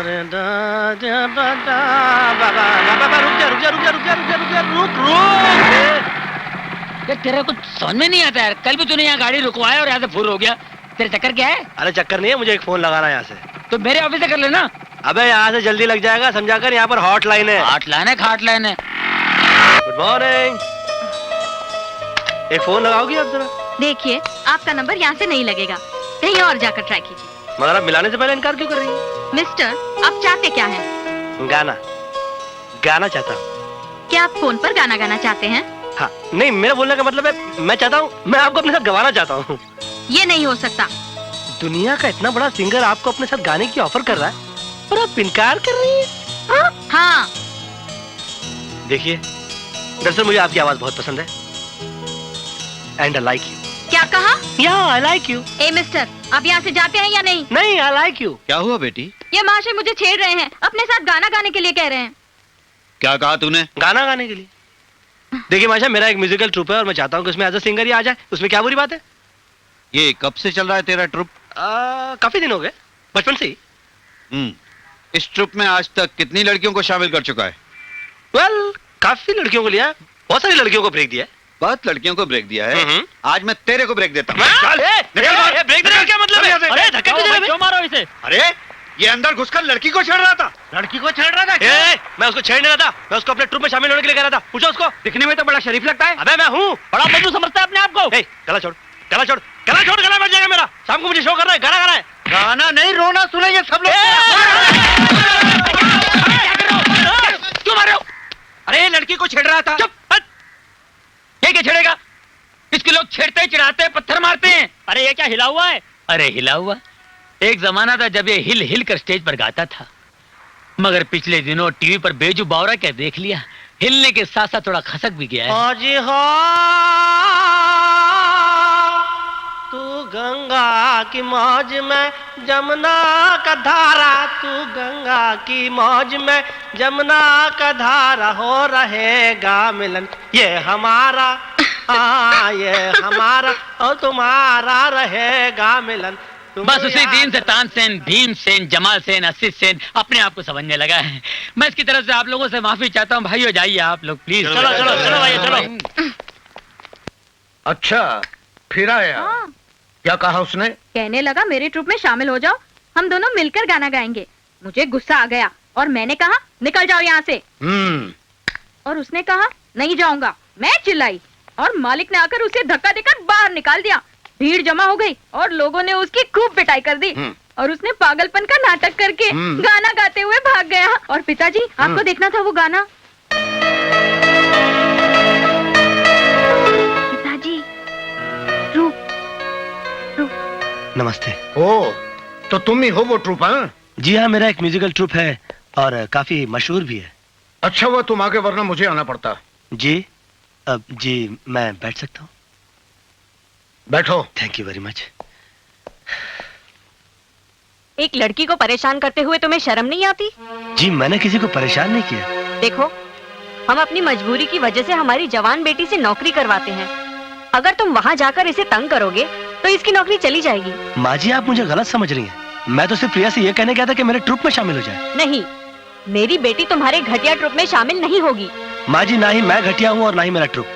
यार तेरा कुछ समझ में नहीं आता यार। कल भी तूने यहाँ गाड़ी रुकवाया और यहाँ से फुर हो गया। तेरे चक्कर क्या है? अरे चक्कर नहीं है, मुझे एक फोन लगाना है यहाँ से। तो मेरे ऑफिस से कर लेना। अबे यहाँ से जल्दी लग जाएगा, समझा कर। यहाँ पर हॉटलाइन है। हॉटलाइन है, खाटलाइन है। Good morning. एक फोन लगाओगी आप जरा? देखिए, आपका नंबर यहाँ से नहीं लगेगा, कहीं और जाकर ट्राई कीजिए। मगर आप मिलाने से पहले इनकार क्यों कर रही हैं? मिस्टर, आप चाहते क्या हैं? गाना गाना चाहता हूँ। क्या आप फोन पर गाना गाना चाहते हैं? हाँ, नहीं, मेरा बोलने का मतलब है मैं चाहता हूँ, मैं आपको अपने साथ गवाना चाहता हूँ। ये नहीं हो सकता। दुनिया का इतना बड़ा सिंगर आपको अपने साथ गाने की ऑफर कर रहा है और आप इनकार कर रही हैं? हाँ। देखिए, दरअसल मुझे आपकी आवाज बहुत पसंद है एंड आई लाइक यू। क्या कहा? या I like you. A mister, आप यहाँ से जाते हैं या नहीं? नहीं, आई लाइक यू। क्या हुआ बेटी? ये महाशय मुझे छेड़ रहे हैं, अपने साथ गाना गाने के लिए कह रहे हैं। क्या कहा तूने? गाना गाने के लिए? देखिए माशा, मेरा एक म्यूजिकल ट्रूप है और मैं चाहता हूँ कि उसमें एज अ सिंगर ही आ जाए। उसमें क्या बुरी बात है? ये कब से चल रहा है तेरा ट्रुप? काफी दिन हो गए, बचपन से ही। इस ट्रुप में आज तक कितनी लड़कियों को शामिल कर चुका है? वेल, काफी लड़कियों को लिया, बहुत सारी लड़कियों को ब्रेक दिया। बहुत लड़कियों को ब्रेक दिया है। आज मैं तेरे को ब्रेक देता हूँ। ब्रेक देने का क्या मतलब है? अरे धक्का क्यों मारो इसे? अरे ये अंदर घुसकर लड़की को छेड़ रहा था। लड़की को छेड़ रहा था? मैं उसको छेड़ नहीं रहा था, मैं उसको अपने ट्रुप में शामिल होने के लिए कह रहा था। पूछो उसको। दिखने में तो बड़ा शरीफ लगता है। अबे मैं हूँ, बड़ा बंधु समझता है अपने आप को। गला छोड़, गला छोड़, गला छोड़, गला बैठ जाएगा मेरा। शाम को मुझे शो कर रहा है, गाना गा रहा है। गाना नहीं, रोना सुनेंगे सब लोग। क्यों मार रहे हो? अरे लड़की को छेड़ रहा था। चुप। ये क्या छेड़ेगा? इसके लोग छेड़ते चिढ़ाते पत्थर मारते हैं। अरे ये क्या हिला हुआ है? अरे हिला हुआ? एक जमाना था जब ये हिल हिल कर स्टेज पर गाता था, मगर पिछले दिनों टीवी पर बेजू बावरा क्या देख लिया, हिलने के साथ साथ थोड़ा खसक भी गया है। जी हाँ, तू गंगा की मौज में जमुना का धारा, तू गंगा की मौज में जमुना का धारा, हो रहेगा मिलन ये हमारा, हाँ ये हमारा और तुम्हारा रहेगा मिलन। बस उसी दिन से तानसेन, भीमसेन, जमाल सेन, असित सेन अपने आप को समझने लगा है। मैं इसकी तरफ से आप लोगों से माफी चाहता हूँ। भाई हो जाइए आप लोग प्लीज। चलो चलो चलो भाई चलो। अच्छा, फिर आया? हाँ। क्या कहा उसने? कहने लगा मेरे ट्रुप में शामिल हो जाओ, हम दोनों मिलकर गाना गाएंगे। मुझे गुस्सा आ गया और मैंने कहा निकल जाओ यहाँ से। और उसने कहा नहीं जाऊंगा। मैं चिल्लाई और मालिक ने आकर उसे धक्का देकर बाहर निकाल दिया। भीड़ जमा हो गई और लोगों ने उसकी खूब पिटाई कर दी और उसने पागलपन का नाटक करके गाना गाते हुए भाग गया। और पिताजी, आपको देखना था वो गाना। पिताजी, नमस्ते। ओ, तो तुम ही हो वो ट्रूप? हाँ जी हाँ, मेरा एक म्यूजिकल ट्रूप है और काफी मशहूर भी है। अच्छा हुआ तुम आगे, वरना मुझे आना पड़ता। जी जी, मैं बैठ सकता हूँ? बैठो। Thank you very much. एक लड़की को परेशान करते हुए तुम्हें शर्म नहीं आती? जी मैंने किसी को परेशान नहीं किया। देखो, हम अपनी मजबूरी की वजह से हमारी जवान बेटी से नौकरी करवाते हैं। अगर तुम वहाँ जाकर इसे तंग करोगे तो इसकी नौकरी चली जाएगी। माँ जी, आप मुझे गलत समझ रही हैं। मैं तो सिर्फ प्रिया से ये कहने गया था कि मेरे ट्रुप में शामिल हो जाए। नहीं, मेरी बेटी तुम्हारे घटिया ट्रुप में शामिल नहीं होगी। माँ जी, ना ही मैं घटिया हूँ और ना ही मेरा ट्रुप।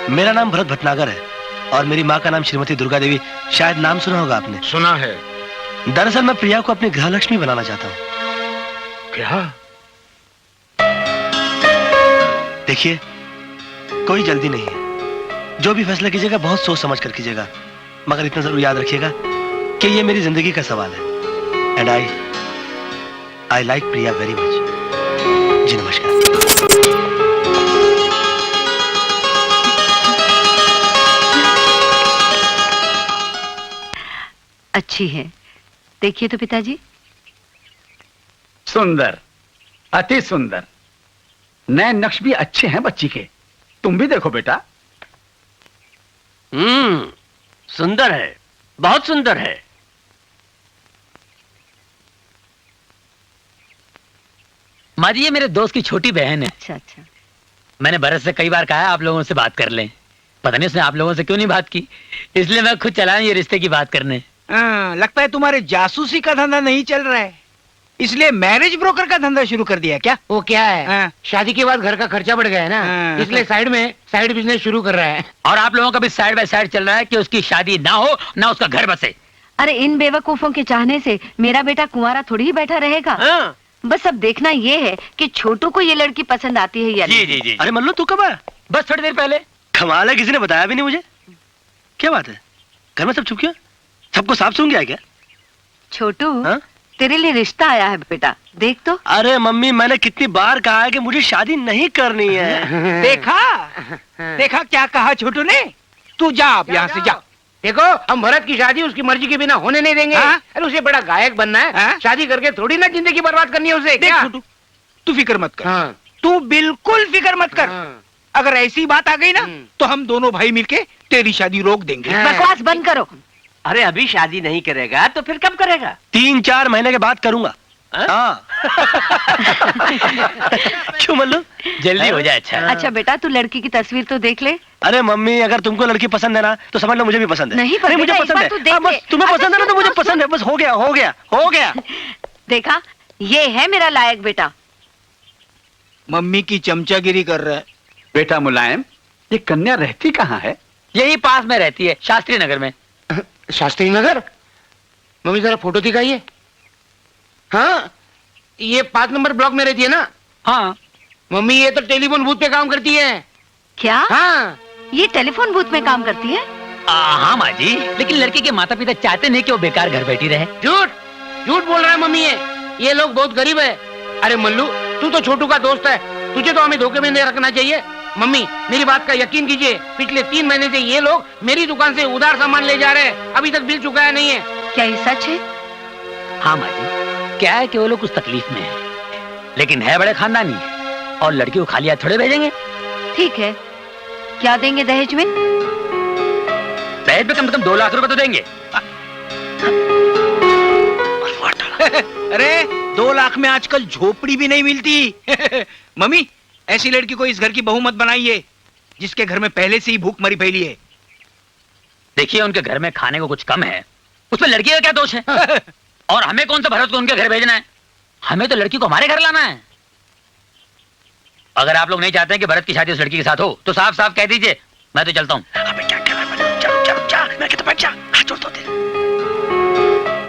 मेरा नाम भरत भटनागर है और मेरी माँ का नाम श्रीमती दुर्गा देवी। शायद नाम सुना होगा आपने। सुना है। दरअसल मैं प्रिया को अपनी गृह लक्ष्मी बनाना चाहता हूँ। क्या? देखिए, कोई जल्दी नहीं है। जो भी फैसला कीजिएगा बहुत सोच समझ कर कीजिएगा, मगर इतना जरूर याद रखिएगा कि ये मेरी जिंदगी का सवाल है। And I like Priya very much. जी नमस्कार। अच्छी है, देखिए तो पिताजी। सुंदर, अति सुंदर। नए नक्श भी अच्छे हैं बच्ची के। तुम भी देखो बेटा। सुंदर है, बहुत सुंदर है। माँ जी, ये मेरे दोस्त की छोटी बहन है। अच्छा अच्छा। मैंने भरत से कई बार कहा है आप लोगों से बात कर लें, पता नहीं उसने आप लोगों से क्यों नहीं बात की, इसलिए मैं खुद चला ये रिश्ते की बात करने। लगता है तुम्हारे जासूसी का धंधा नहीं चल रहा है। इसलिए मैरिज ब्रोकर का धंधा शुरू कर दिया क्या? वो क्या है, हाँ। शादी के बाद घर का खर्चा बढ़ गया है ना, हाँ। इसलिए साइड बिजनेस शुरू कर रहा है। और आप लोगों का भी साइड बाय साइड चल रहा है कि उसकी शादी ना हो ना उसका घर बसे। अरे इन बेवकूफों के चाहने से मेरा बेटा कुंवारा थोड़ी ही बैठा रहेगा। हाँ। बस अब देखना ये है कि छोटू को ये लड़की पसंद आती है या जी नहीं। जी जी। अरे मल्लू तू कब आया? बस थोड़ी देर पहले। कमाल है, किसी ने बताया भी नहीं मुझे। क्या बात है, घर में सब चुप क्यों? सबको साफ सुन गया क्या? छोटू हाँ? तेरे लिए रिश्ता आया है बेटा, देख तो। अरे मम्मी, मैंने कितनी बार कहा है कि मुझे शादी नहीं करनी है। देखा क्या कहा छोटू ने? तू जा अब यहाँ से जा। देखो, हम भरत की शादी उसकी मर्जी के बिना होने नहीं देंगे। हाँ? अरे उसे बड़ा गायक बनना है, हाँ? शादी करके थोड़ी ना जिंदगी बर्बाद करनी है उसे। देख क्या? छोटू, तू फिक्र मत कर। हाँ। तू बिल्कुल फिक्र मत कर। हाँ। अगर ऐसी बात आ गई ना तो हम दोनों भाई मिलके तेरी शादी रोक देंगे। हाँ। बकवास बंद करो। अरे अभी शादी नहीं करेगा तो फिर कब करेगा? 3-4 महीने के बाद करूंगा। हाँ। क्यों मल्लू? जल्दी हो जाए। अच्छा अच्छा बेटा तू लड़की की तस्वीर तो देख ले। अरे मम्मी, अगर तुमको लड़की पसंद है ना तो समझ लो मुझे भी पसंद है। नहीं, पर मुझे बेटा, इस पसंद बार तू है। देख हाँ, बस ले। तुम्हें अच्छा, पसंद है ना तो मुझे सुनो, पसंद है। बस हो गया। देखा, ये है मेरा लायक बेटा। मम्मी की चमचागिरी कर रहा है। बेटा मुलायम, ये कन्या रहती कहाँ है? यही पास में रहती है, शास्त्री नगर में। शास्त्री नगर? मम्मी जरा फोटो दिखाइए। हाँ, ये 5 नंबर ब्लॉक में रहती है ना? हाँ। मम्मी, ये तो टेलीफोन बूथ पे काम करती है। क्या? हाँ। ये टेलीफोन बूथ में काम करती है? हाँ माँ जी, लेकिन लड़के के माता पिता चाहते नहीं कि वो बेकार घर बैठी रहे। झूठ बोल रहा है मम्मी। ये लोग बहुत गरीब है। अरे मल्लू, तू तो छोटू का दोस्त है, तुझे तो हमें धोखे में नहीं रखना चाहिए। मम्मी, मेरी बात का यकीन कीजिए, पिछले 3 महीने से ये लोग मेरी दुकान से उधार सामान ले जा रहे हैं, अभी तक बिल चुकाया नहीं है। क्या ये सच है? हाँ माँ जी, क्या है कि वो लोग कुछ तकलीफ में है, लेकिन है बड़े खानदानी है और लड़की को खाली हाथ थोड़े भेजेंगे। ठीक है, क्या देंगे दहेज में? दहेज में कम से कम 2 लाख रुपए तो देंगे। अरे 2 लाख में आजकल झोपड़ी भी नहीं मिलती। मम्मी, ऐसी लड़की को इस घर की बहू मत बनाइए जिसके घर में पहले से ही भूख मरी फैली है। देखिए, उनके घर में खाने को कुछ कम है, उसमें लड़की का क्या दोष है? और हमें कौन सा भरत को उनके घर भेजना है? हमें तो लड़की को हमारे घर लाना है। अगर आप लोग नहीं चाहते हैं कि भरत की शादी उस लड़की के साथ हो तो साफ साफ कह दीजिए, मैं तो चलता हूँ।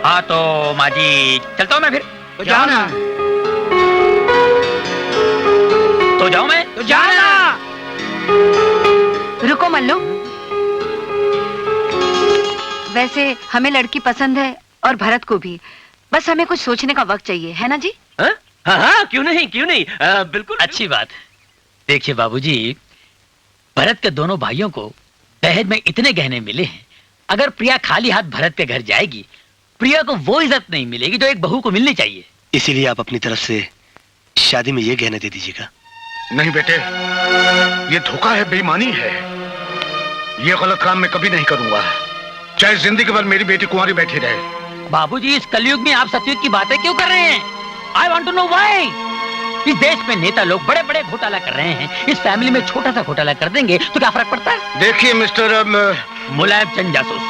हाँ तो माँ जी, चलता हूँ मैं फिर। तो जाओ ना। तो जाऊँ मैं? तो जाना। रुको मल्लू, वैसे हमें लड़की पसंद है और भरत को भी, बस हमें कुछ सोचने का वक्त चाहिए, है ना जी? हाँ, क्यों नहीं बिल्कुल। अच्छी बात। देखिए बाबूजी, भरत के दोनों भाइयों को दहेज में इतने गहने मिले हैं, अगर प्रिया खाली हाथ भरत के घर जाएगी, प्रिया को वो इज्जत नहीं मिलेगी जो एक बहू को मिलनी चाहिए। इसीलिए आप अपनी तरफ से शादी में ये गहने दे दीजिएगा। नहीं बेटे, ये धोखा है, बेईमानी है। ये गलत काम मैं कभी नहीं करूंगा, चाहे जिंदगी भर मेरी बेटी कुंवारी बैठी रहे। बाबूजी, इस कलयुग में आप सतयुग की बातें क्यों कर रहे हैं? I want to know why. इस देश में नेता लोग बड़े बड़े घोटाला कर रहे हैं, इस फैमिली में छोटा सा घोटाला कर देंगे तो क्या फर्क पड़ता है? देखिए मिस्टर मुलायम चंद जासूस,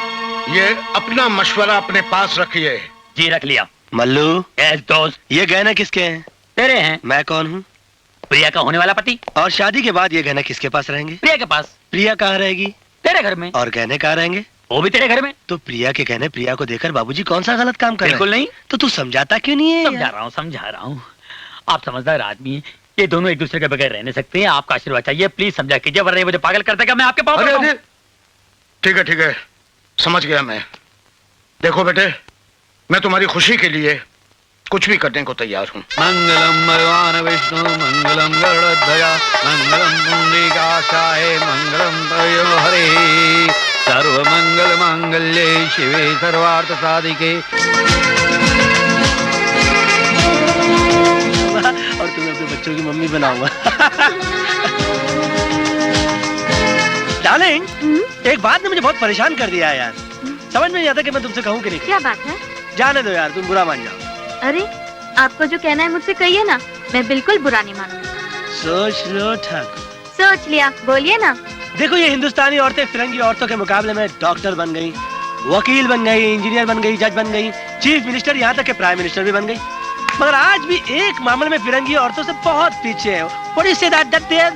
ये अपना मशवरा अपने पास रखिए। जी रख लिया। मल्लू, यस दोस्त। ये गहना किसके हैं? तेरे हैं। मैं कौन हूँ? प्रिया का होने वाला पति। और शादी के बाद ये गहना किसके पास रहेंगे? प्रिया के पास। प्रिया कहाँ रहेगी? तेरे घर में। और गहने कहाँ रहेंगे? वो भी तेरे घर में। तो प्रिया के गहने प्रिया को देकर बाबूजी कौन सा गलत काम कर रहे हैं? बिल्कुल नहीं। तो तू समझाता क्यों नहीं है? समझा रहा हूँ। आप समझदार आदमी हैं, ये दोनों एक दूसरे के बगैर रह नहीं सकते हैं। आपका आशीर्वाद चाहिए, प्लीज समझा कीजिए, वरना ये मुझे पागल कर देगा। मैं आपके पाँव पड़ता हूँ। ठीक है, समझ गया मैं। देखो बेटे, मैं तुम्हारी खुशी के लिए कुछ भी करने को तैयार हूँ। मंगलम भगवान विष्णु मंगलम गरुड़ध्वजा मंगलम पुंडरीकाक्षाय मंगलम हरे सर्व मंगल मांगल्ये शिवे सर्वार्थ साधिके। और तुम्हें अपने बच्चों की मम्मी बनाऊंगा। डार्लिंग, एक बात ने मुझे बहुत परेशान कर दिया है यार। समझ में नहीं आता कि मैं तुमसे कहूँ कि नहीं। क्या बात है? जाने दो यार, तुम बुरा मान जाओ। अरे, आपको जो कहना है मुझसे कहिए ना, मैं बिल्कुल बुरा नहीं मानूंगी। सोच लो ठाकुर। सोच लिया, बोलिए ना। देखो, ये हिंदुस्तानी औरतें फिरंगी औरतों के मुकाबले में डॉक्टर बन गई, वकील बन गई, इंजीनियर बन गई, जज बन गई, चीफ मिनिस्टर, यहाँ तक के प्राइम मिनिस्टर भी बन गई। मगर आज भी एक मामले में फिरंगी औरतों से बहुत पीछे है। What do you say that they are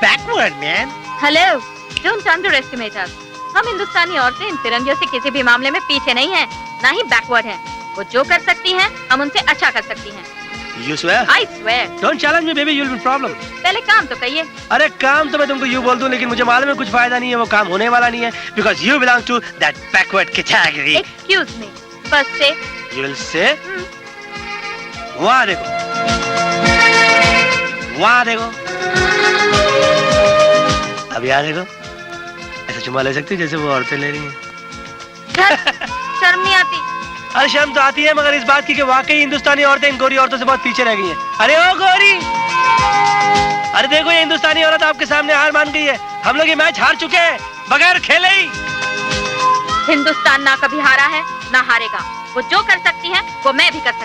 backward, man? Hello, don't underestimate us. हम हिंदुस्तानी औरतें इन फिरंगियों से किसी भी मामले में पीछे नहीं हैं, ना ही बैकवर्ड हैं। वो जो कर सकती हैं, हम उनसे अच्छा कर सकती हैं। You swear? I swear. Don't challenge me, baby. You'll be problem. पहले काम तो कहिए। अरे काम तो मैं तुमको यूँ बोल दूं, लेकिन मुझे मालूम है कुछ फायदा नहीं है, वो काम होने वाला नहीं है, because you belong to that backward category. Excuse me. First say. You will say? वहाँ देखो, वहाँ देखो, अब यहाँ देखो, ऐसा चुम्मा ले सकती जैसे वो औरतें ले रही हैं। शर्म नहीं आती? अरे शर्म तो आती है, मगर इस बात की कि वाकई हिंदुस्तानी औरतें इन गोरी औरतों से बहुत पीछे रह गई हैं। अरे ओ गोरी, अरे देखो ये हिंदुस्तानी औरत आपके सामने हार मान गई है। हम लोग ये मैच हार चुके हैं बगैर खेले ही। हिंदुस्तान ना कभी हारा है ना हारेगा। वो जो कर सकती है वो मैं भी कर सकती हूँ।